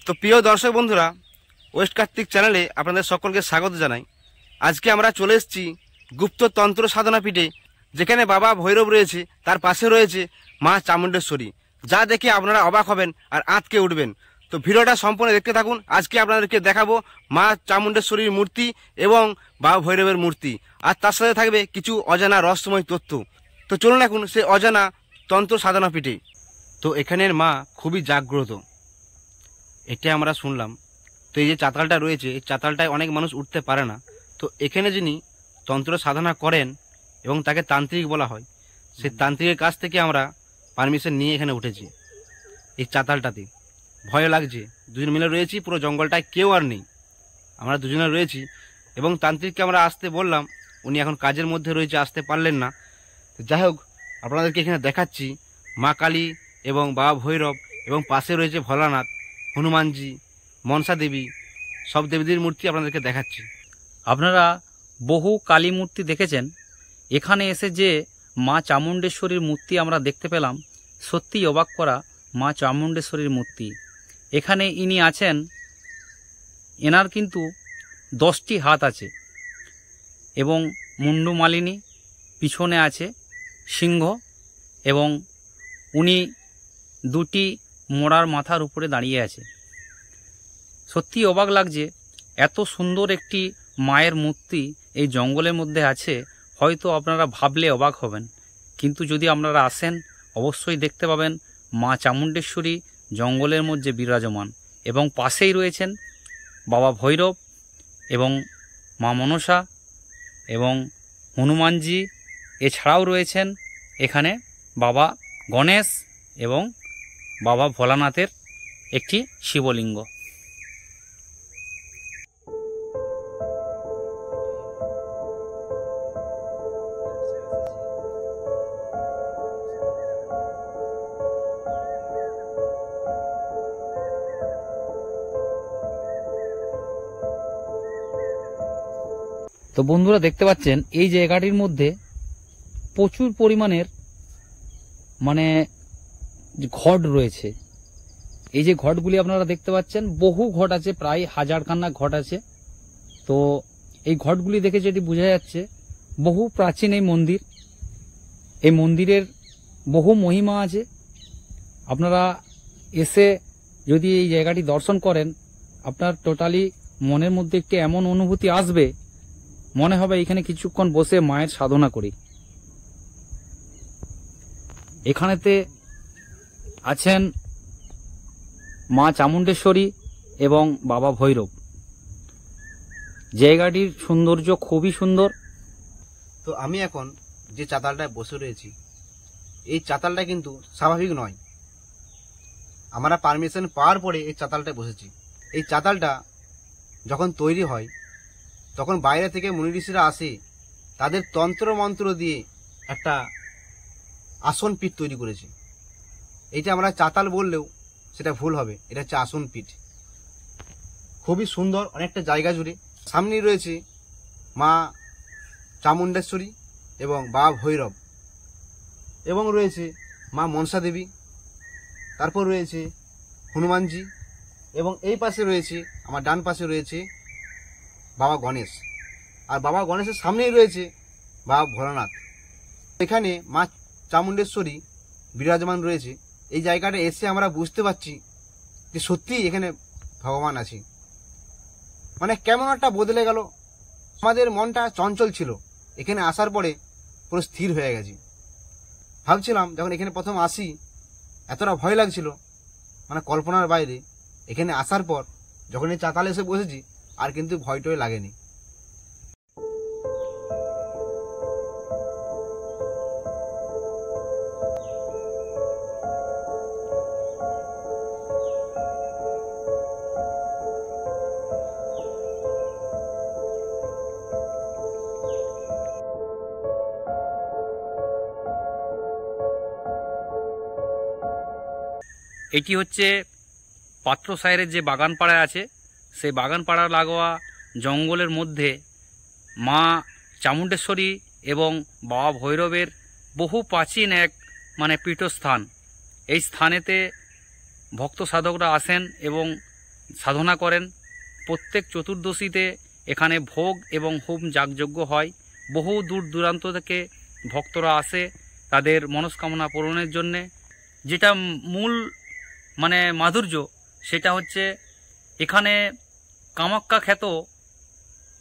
তো প্রিয় দর্শক বন্ধুরা, ওয়েস্ট কার্তিক চ্যানেলে আপনাদের সকলকে স্বাগত জানাই। আজকে আমরা চলে এসেছি গুপ্ত তন্ত্র সাধনা পীঠে, যেখানে বাবা ভৈরব রয়েছে, তার পাশে রয়েছে মা চামুণ্ডেশ্বরী, যা দেখে আপনারা অবাক হবেন আর আঁতকে উঠবেন। তো ভিডিওটা সম্পূর্ণ দেখতে থাকুন। আজকে আপনাদেরকে দেখাবো মা চামুণ্ডেশ্বরীর মূর্তি এবং বাবা ভৈরবের মূর্তি, আর তার সাথে থাকবে কিছু অজানা রহস্যময় তথ্য। তো চলুন এখন সেই অজানা তন্ত্র সাধনা পীঠে। তো এখানের মা খুবই জাগ্রত, এটা আমরা শুনলাম। তো এই যে চাতালটা রয়েছে, এই চাতালটায় অনেক মানুষ উঠতে পারে না। তো এখানে যিনি তন্ত্র সাধনা করেন এবং তাকে তান্ত্রিক বলা হয়, সেই তান্ত্রিকের কাছ থেকে আমরা পারমিশন নিয়ে এখানে উঠেছি। এই চাতালটাতে ভয় লাগছে, দুজন মিলে রয়েছি, পুরো জঙ্গলটায় কেউ আর নেই, আমরা দুজনে রয়েছি। এবং তান্ত্রিককে আমরা আসতে বললাম, উনি এখন কাজের মধ্যে রয়েছে, আসতে পারলেন না। যাই হোক, আপনাদেরকে এখানে দেখাচ্ছি মা কালী এবং বাবা ভৈরব, এবং পাশে রয়েছে ভোলানাথ, হনুমানজি, মনসা দেবী, সব দেবীদের মূর্তি আপনাদেরকে দেখাচ্ছি। আপনারা বহু কালী মূর্তি দেখেছেন, এখানে এসে যে মা চামুণ্ডেশ্বরীর মূর্তি আমরা দেখতে পেলাম, সত্যিই অবাক করা মা চামুণ্ডেশ্বরীর মূর্তি। এখানে ইনি আছেন, এনার কিন্তু 10টি হাত আছে এবং মুন্ডু মালিনী, পিছনে আছে সিংহ, এবং উনি দুটি মোড়ার মাথার উপরে দাঁড়িয়ে আছে। সত্যি অবাক লাগছে, এত সুন্দর একটি মায়ের মূর্তি এই জঙ্গলের মধ্যে আছে, হয়তো আপনারা ভাবলে অবাক হবেন, কিন্তু যদি আপনারা আসেন অবশ্যই দেখতে পাবেন মা চামুণ্ডেশ্বরী জঙ্গলের মধ্যে বিরাজমান। এবং পাশেই রয়েছেন বাবা ভৈরব এবং মা মনসা এবং হনুমানজি, এছাড়াও রয়েছেন এখানে বাবা গণেশ এবং বাবা ভোলানাথের একটি শিবলিঙ্গ। তো বন্ধুরা দেখতে পাচ্ছেন এই জায়গাটির মধ্যে প্রচুর পরিমাণের ঘট রয়েছে। এই যে ঘটগুলি আপনারা দেখতে পাচ্ছেন, বহু ঘট আছে, প্রায় 1000খানা ঘট আছে। তো এই ঘটগুলি দেখে যেটি বোঝা যাচ্ছে বহু প্রাচীন এই মন্দির, এই মন্দিরের বহু মহিমা আছে। আপনারা এসে যদি এই জায়গাটি দর্শন করেন, আপনার টোটালি মনের মধ্যে একটি এমন অনুভূতি আসবে, মনে হবে এখানে কিছুক্ষণ বসে মায়ের সাধনা করি। এখানেতে আছেন মা চামুণ্ডেশ্বরী এবং বাবা ভৈরব। জায়গাটির সৌন্দর্য খুবই সুন্দর। তো আমি এখন যে চাতালটায় বসে রয়েছি, এই চাতালটা কিন্তু স্বাভাবিক নয়। আমরা পারমিশন পাওয়ার পরে এই চাতালটায় বসেছি। এই চাতালটা যখন তৈরি হয়, তখন বাইরে থেকে মুনি ঋষিরা আসে, তাদের তন্ত্র মন্ত্র দিয়ে একটা আসন পীঠ তৈরি করেছে। এইটা আমরা চাতাল বললেও সেটা ভুল হবে, এটা হচ্ছে আসন পীঠ। খুবই সুন্দর, অনেকটা জায়গা জুড়ে। সামনেই রয়েছে মা চামুণ্ডেশ্বরী এবং বাবা ভৈরব, এবং রয়েছে মা মনসা দেবী, তারপর রয়েছে হনুমানজি, এবং এই পাশে রয়েছে, আমার ডান পাশে রয়েছে বাবা গণেশ, আর বাবা গণেশের সামনেই রয়েছে বাবা ভোলানাথ। এখানে মা চামুণ্ডেশ্বরী বিরাজমান রয়েছে। এই জায়গাটা এসে আমরা বুঝতে পারছি যে সত্যিই এখানে ভগবান আছে। কেমন একটা বদলে গেল, আমাদের মনটা চঞ্চল ছিল, এখানে আসার পরে পুরো স্থির হয়ে গেছে। ভাবছিলাম যখন এখানে প্রথম আসি এতটা ভয় লাগছিল, কল্পনার বাইরে। এখানে আসার পর যখন এই চাতালে এসে বসেছি, আর কিন্তু ভয়টয় লাগেনি। এটি হচ্ছে পাত্রসায়ের যে বাগান পাড়া আছে, সেই বাগান পাড়া লাগোয়া জঙ্গলের মধ্যে মা চামুণ্ডেশ্বরী এবং বাবা ভৈরবের বহু প্রাচীন এক পীঠস্থান। এই স্থানেতে ভক্ত সাধকরা আসেন এবং সাধনা করেন। প্রত্যেক চতুর্দশীতে এখানে ভোগ এবং হোম যাগযজ্ঞ হয়। বহু দূর দূরান্ত থেকে ভক্তরা আসে তাদের মনস্কামনা পূরণের জন্যে। যেটা মূল মানে মাধুর্য সেটা হচ্ছে এখানে কামাখ্যা খ্যাত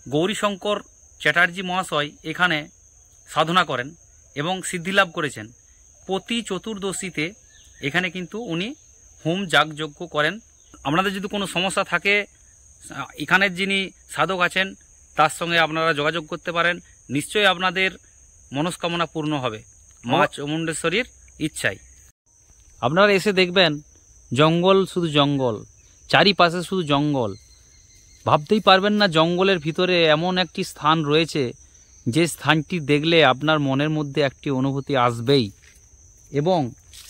গৌরীশঙ্কর চ্যাটার্জি মহাশয় এখানে সাধনা করেন এবং সিদ্ধিলাভ করেছেন। প্রতি চতুর্দশীতে এখানে কিন্তু উনি হোম যাগযজ্ঞ করেন। আপনাদের যদি কোনো সমস্যা থাকে এখানের যিনি সাধক আছেন তার সঙ্গে আপনারা যোগাযোগ করতে পারেন। নিশ্চয়ই আপনাদের মনস্কামনা পূর্ণ হবে মা চামুণ্ডেশ্বরীর ইচ্ছায়। আপনারা এসে দেখবেন জঙ্গল, শুধু জঙ্গল, চারিপাশে শুধু জঙ্গল। ভাবতেই পারবেন না জঙ্গলের ভিতরে এমন একটি স্থান রয়েছে যে স্থানটি দেখলে আপনার মনের মধ্যে একটি অনুভূতি আসবেই এবং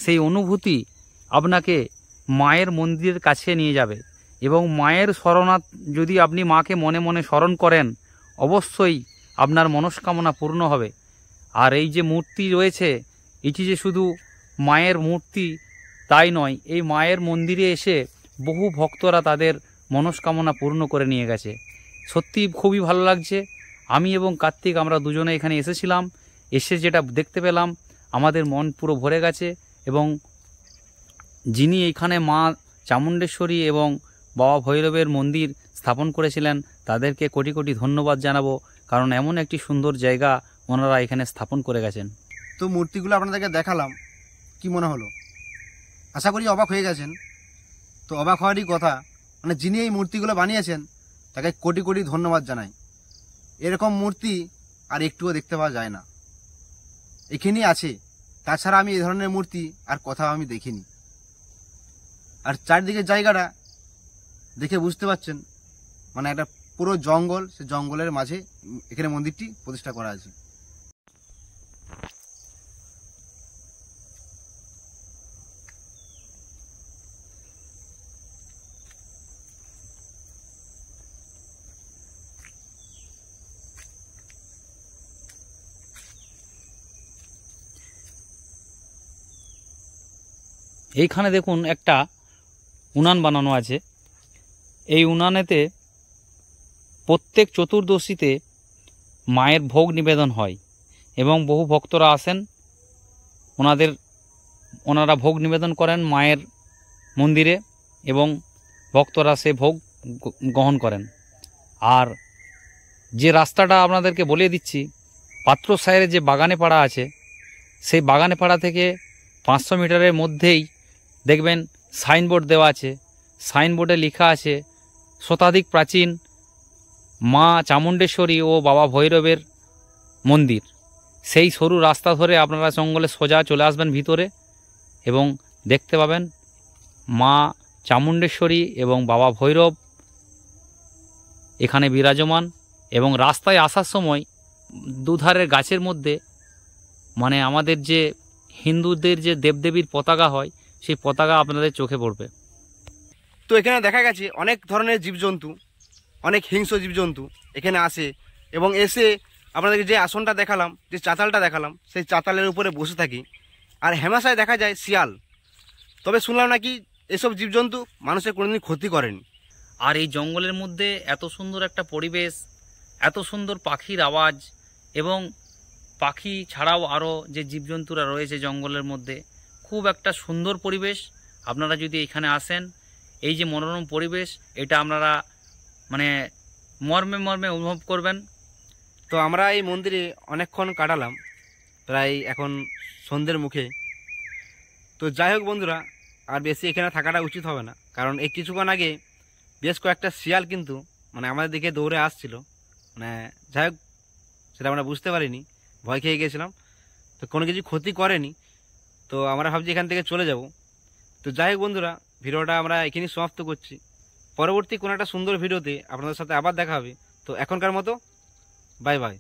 সেই অনুভূতি আপনাকে মায়ের মন্দিরের কাছে নিয়ে যাবে এবং মায়ের শরণার্থ যদি আপনি মাকে মনে মনে স্মরণ করেন অবশ্যই আপনার মনস্কামনা পূর্ণ হবে। আর এই যে মূর্তি রয়েছে এটি যে শুধু মায়ের মূর্তি তাই নয়, এই মায়ের মন্দিরে এসে বহু ভক্তরা তাদের মনস্কামনা পূর্ণ করে নিয়ে গেছে। সত্যি খুবই ভালো লাগছে। আমি এবং কার্তিক আমরা দুজনে এখানে এসেছিলাম, এসে যেটা দেখতে পেলাম আমাদের মন পুরো ভরে গেছে এবং যিনি এখানে মা চামুণ্ডেশ্বরী এবং বাবা ভৈরবের মন্দির স্থাপন করেছিলেন তাদেরকে কোটি কোটি ধন্যবাদ জানাবো, কারণ এমন একটি সুন্দর জায়গা ওনারা এখানে স্থাপন করে গেছেন। তো মূর্তিগুলো আপনাদেরকে দেখালাম, কি মনে হলো? আশা করি অবাক হয়ে গেছেন। তো অবাক হওয়ারই কথা, মানে যিনি এই মূর্তিগুলো বানিয়েছেন তাকে কোটি কোটি ধন্যবাদ জানাই। এরকম মূর্তি আর একটুও দেখতে পাওয়া যায় না, এখানেই আছে। তাছাড়া আমি এই ধরনের মূর্তি আর কোথাও আমি দেখিনি। আর চারদিকে জায়গাটা দেখে বুঝতে পারছেন, মানে একটা পুরো জঙ্গল, সে জঙ্গলের মাঝে এখানে মন্দিরটি প্রতিষ্ঠা করা আছে। এইখানে দেখুন একটা উনান বানানো আছে। এই উনানেতে প্রত্যেক চতুর্দশীতে মায়ের ভোগ নিবেদন হয় এবং বহু ভক্তরা আসেন, ওনারা ভোগ নিবেদন করেন মায়ের মন্দিরে এবং ভক্তরা সে ভোগ গ্রহণ করেন। আর যে রাস্তাটা আপনাদেরকে বলে দিচ্ছি, পাত্রসায়ের যে বাগানে পাড়া আছে সেই বাগানে পাড়া থেকে 500 মিটারের মধ্যেই দেখবেন সাইনবোর্ড দেওয়া আছে। সাইনবোর্ডে লেখা আছে শতাধিক প্রাচীন মা চামুণ্ডেশ্বরী ও বাবা ভৈরবের মন্দির। সেই সরু রাস্তা ধরে আপনারা জঙ্গলে সোজা চলে আসবেন ভিতরে এবং দেখতে পাবেন মা চামুণ্ডেশ্বরী এবং বাবা ভৈরব এখানে বিরাজমান। এবং রাস্তায় আসার সময় দুধারের গাছের মধ্যে মানে আমাদের যে হিন্দুদের যে দেবদেবীর পতাকা হয় সেই পতাকা আপনাদের চোখে পড়বে। তো এখানে দেখা গেছে অনেক ধরনের জীবজন্তু, অনেক হিংস্র জীবজন্তু এখানে আসে এবং এসে আপনাদেরকে যে আসনটা দেখালাম, যে চাতালটা দেখালাম, সেই চাতালের উপরে বসে থাকি। আর হেমাশায় দেখা যায় শিয়াল। তবে শুনলাম নাকি এসব জীবজন্তু মানুষের কোনোদিন ক্ষতি করেনি। আর এই জঙ্গলের মধ্যে এত সুন্দর একটা পরিবেশ, এত সুন্দর পাখির আওয়াজ এবং পাখি ছাড়াও আরও যে জীবজন্তুরা রয়েছে জঙ্গলের মধ্যে, খুব একটা সুন্দর পরিবেশ। আপনারা যদি এখানে আসেন, এই যে মনোরম পরিবেশ, এটা আপনারা মানে মর্মে মর্মে অনুভব করবেন। তো আমরা এই মন্দিরে অনেকক্ষণ কাটালাম, প্রায় এখন সন্ধ্যের মুখে। তো যাই হোক বন্ধুরা, আর বেশি এখানে থাকাটা উচিত হবে না, কারণ এই কিছুক্ষণ আগে বেশ কয়েকটা শিয়াল কিন্তু মানে আমাদের দিকে দৌড়ে আসছিল। মানে যাই হোক, সেটা আমরা বুঝতে পারিনি, ভয় খেয়ে গেছিলাম। তো কোনো কিছু ক্ষতি করেনি। তো আমরা ভাবছি এখান থেকে চলে যাব। তো যাই হোক বন্ধুরা, ভিডিওটা আমরা এখানেই সমাপ্ত করছি। পরবর্তী কোনো একটা সুন্দর ভিডিওতে আপনাদের সাথে আবার দেখা হবে। তো এখনকার মতো বাই বাই।